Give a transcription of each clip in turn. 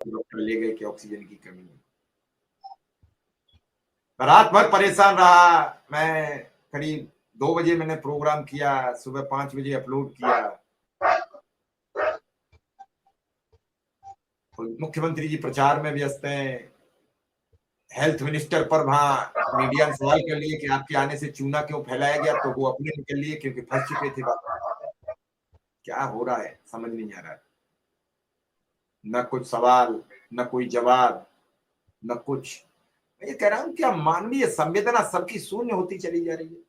Doctor ले गए कि ऑक्सीजन की कमी है। रात भर परेशान रहा मैं। करीब 2 बजे मैंने प्रोग्राम किया, सुबह 5 बजे अपलोड किया। तो मुख्यमंत्री जी प्रचार में व्यस्त हैं। हेल्थ मिनिस्टर पर वहां मीडिया ने सवाल कर लिए कि आपके आने से चूना क्यों फैलाया गया, तो वो अपने निकल लिए क्योंकि फंस चुके थे बात। क्या हो रहा है समझ नहीं आ रहा है। न कुछ सवाल, न कोई जवाब, न कुछ। मैं ये कह रहा हूं क्या मानवीय संवेदना सबकी शून्य होती चली जा रही है।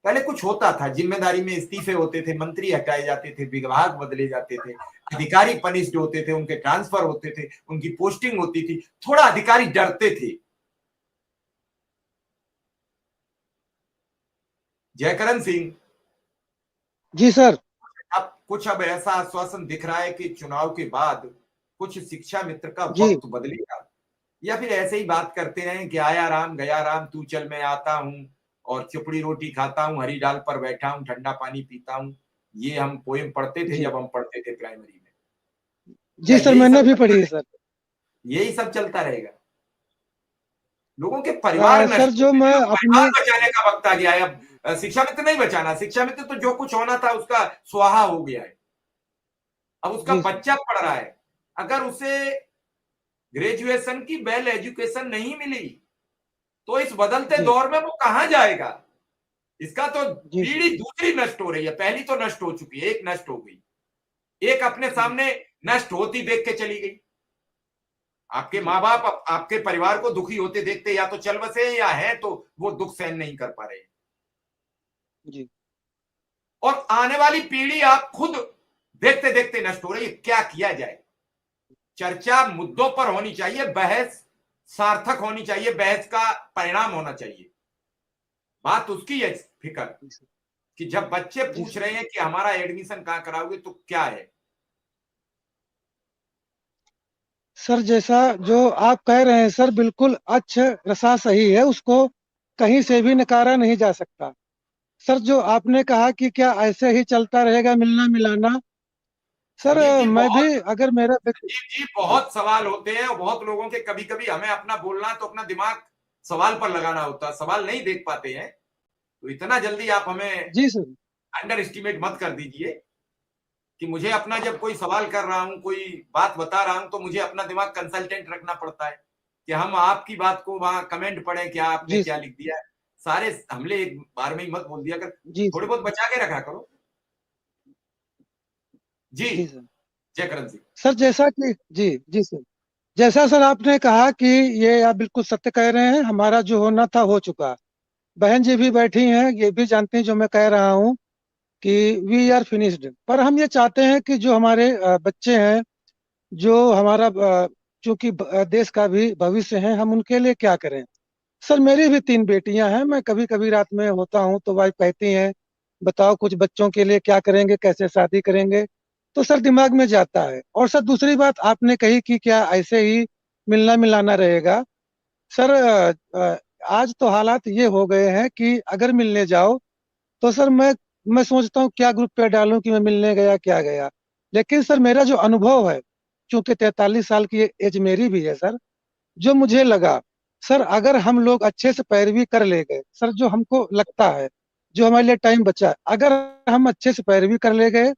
पहले कुछ होता था, जिम्मेदारी में इस्तीफे होते थे, मंत्री हटाए जाते थे, विभाग बदले जाते थे, अधिकारी पनिश्ड होते थे, उनके ट्रांसफर होते थे, उनकी पोस्टिंग होती थी, थोड़ा अधिकारी डरते थे। जयकरण सिंह जी सर। अब ऐसा आश्वासन दिख रहा है कि चुनाव के बाद कुछ शिक्षा मित्र का जी वक्त बदलेगा, या फिर ऐसे ही बात करते रहे कि आया राम गया राम, तू चल मैं आता हूं और चुपड़ी रोटी खाता हूं, हरी डाल पर बैठा हूं, ठंडा पानी पीता हूं। ये हम पोएम पढ़ते थे जी जब हम पढ़ते थे प्राइमरी में। क्या जी सर, यही मैंने सब भी चलता पढ़ी है रहेगा? सर। यही सब चलता रहेगा। लोगों के परिवार सर नष्ट जो होते मैं हैं, परिवार अपने बचाने का वक्त आ गया है अब। शिक्षा मित्र नहीं बचाना, शिक्षा मित्र तो जो कुछ होना था उसका स्वाहा हो गया है। अब उसका जी सर। बच्चा पढ़ रहा है, अगर उसे ग्रेजुएशन की वेल एजुकेशन नहीं मिली तो इस बदलते जी दौर में वो कहां जाएगा। इसका तो जी सर। पीढ़ी दूसरी नष्ट हो रही है, पहली तो नष्ट हो चुकी है, एक नष्ट हो गई, एक अपने जी सामने नष्ट होती देख के चली गई। आपके जी माँ बाप आपके परिवार को दुखी होते देखते या तो चल बसे या है तो वो दुख सहन नहीं कर पा रहे। जी और आने वाली पीढ़ी आप खुद देखते देखते नष्ट हो रही है। क्या किया जाए? चर्चा मुद्दों पर होनी चाहिए, बहस सार्थक होनी चाहिए, बहस का परिणाम होना चाहिए। बात उसकी है फिक्र जी सर। कि जब बच्चे जी पूछ सर। रहे हैं कि हमारा एडमिशन कहां कराओगे तो क्या है। सर जैसा जो आप कह रहे हैं सर, बिल्कुल अच्छ रसा सही है, उसको कहीं से भी नकारा नहीं जा सकता। सर जो आपने कहा कि क्या ऐसे ही चलता रहेगा मिलना मिलाना, सर संजीव जी मैं भी बहुत अगर मेरा संजीव जी जी बहुत सवाल होते हैं और बहुत लोगों के कभी कभी हमें अपना बोलना तो अपना दिमाग सवाल पर लगाना होता है, सवाल नहीं देख पाते हैं। तो इतना जल्दी आप हमें जी सर। अंडर एस्टिमेट मत कर दीजिए कि मुझे अपना जब कोई सवाल कर रहा हूं, कोई बात बता रहा हूं, तो मुझे अपना दिमाग कंसल्टेंट रखना पड़ता है कि हम आपकी बात को वहां कमेंट पढ़ें क्या आपने जी क्या सर। लिख दिया है। सारे हमले एक बार में ही मत बोल दिया कर, जी थोड़े सर। बहुत बचा के रखा करो। जी। जी सर। जयकरण सिंह। सर जैसा कि जी सर, जैसा सर आपने कहा कि ये आप बिल्कुल सत्य कह रहे हैं, हमारा जो होना था हो चुका। बहन जी भी बैठी हैं, ये भी जानती हैं जो मैं कह रहा हूँ कि वी आर फिनिश्ड। पर हम ये चाहते हैं कि जो हमारे बच्चे हैं, जो हमारा चूंकि देश का भी भविष्य है, हम उनके लिए क्या करें। सर मेरी भी 3 बेटियां हैं, मैं कभी कभी रात में होता हूँ तो वाइफ कहती हैं बताओ कुछ बच्चों के लिए क्या करेंगे, कैसे शादी करेंगे। तो सर दिमाग में जाता है। और सर दूसरी बात आपने कही कि क्या ऐसे ही मिलना मिलाना रहेगा। सर आज तो हालात ये हो गए हैं कि अगर मिलने जाओ तो सर मैं सोचता हूँ क्या ग्रुप पे डालूं कि मैं मिलने गया क्या गया। लेकिन सर मेरा जो अनुभव है, चूंकि 43 साल की एज मेरी भी है सर, जो मुझे लगा सर अगर हम लोग अच्छे से पैरवी कर ले गए सर, जो हमको लगता है जो हमारे लिए टाइम बचा, अगर हम अच्छे से पैरवी कर ले गए,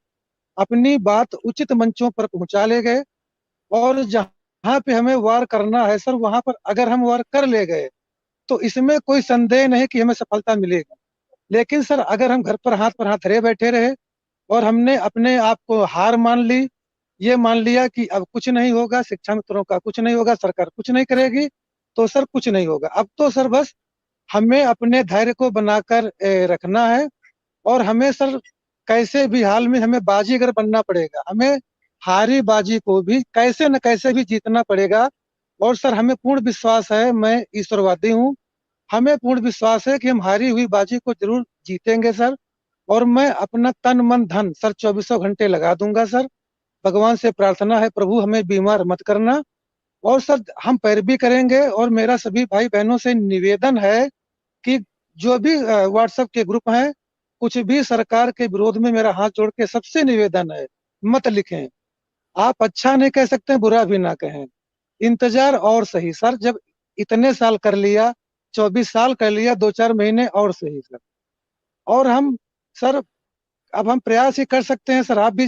अपनी बात उचित मंचों पर पहुंचा ले गए, और जहां पे हमें वार करना है सर वहां पर अगर हम वार कर ले गए, तो इसमें कोई संदेह नहीं कि हमें सफलता मिलेगी। लेकिन सर अगर हम घर पर हाथ धरे बैठे रहे और हमने अपने आप को हार मान ली, ये मान लिया कि अब कुछ नहीं होगा, शिक्षा मित्रों का कुछ नहीं होगा, सरकार कुछ नहीं करेगी, तो सर कुछ नहीं होगा। अब तो सर बस हमें अपने धैर्य को बनाकर रखना है, और हमें सर कैसे भी हाल में हमें बाजीगर बनना पड़ेगा, हमें हारी बाजी को भी कैसे न कैसे भी जीतना पड़ेगा। और सर हमें पूर्ण विश्वास है, मैं ईश्वरवादी हूँ, हमें पूर्ण विश्वास है कि हम हारी हुई बाजी को जरूर जीतेंगे सर। और मैं अपना तन मन धन सर चौबीसों घंटे लगा दूंगा सर। भगवान से प्रार्थना है प्रभु हमें बीमार मत करना। और सर हम पैरवी करेंगे, और मेरा सभी भाई बहनों से निवेदन है कि जो भी व्हाट्सएप के ग्रुप हैं, कुछ भी सरकार के विरोध में मेरा हाथ जोड़ के सबसे निवेदन है, मत लिखें। आप अच्छा नहीं कह सकते, बुरा भी ना कहें। इंतजार और सही सर, जब इतने साल कर लिया, 24 साल कर लिया, 2-4 महीने और सही सर। और हम सर, अब हम प्रयास ये कर सकते हैं सर, आप भी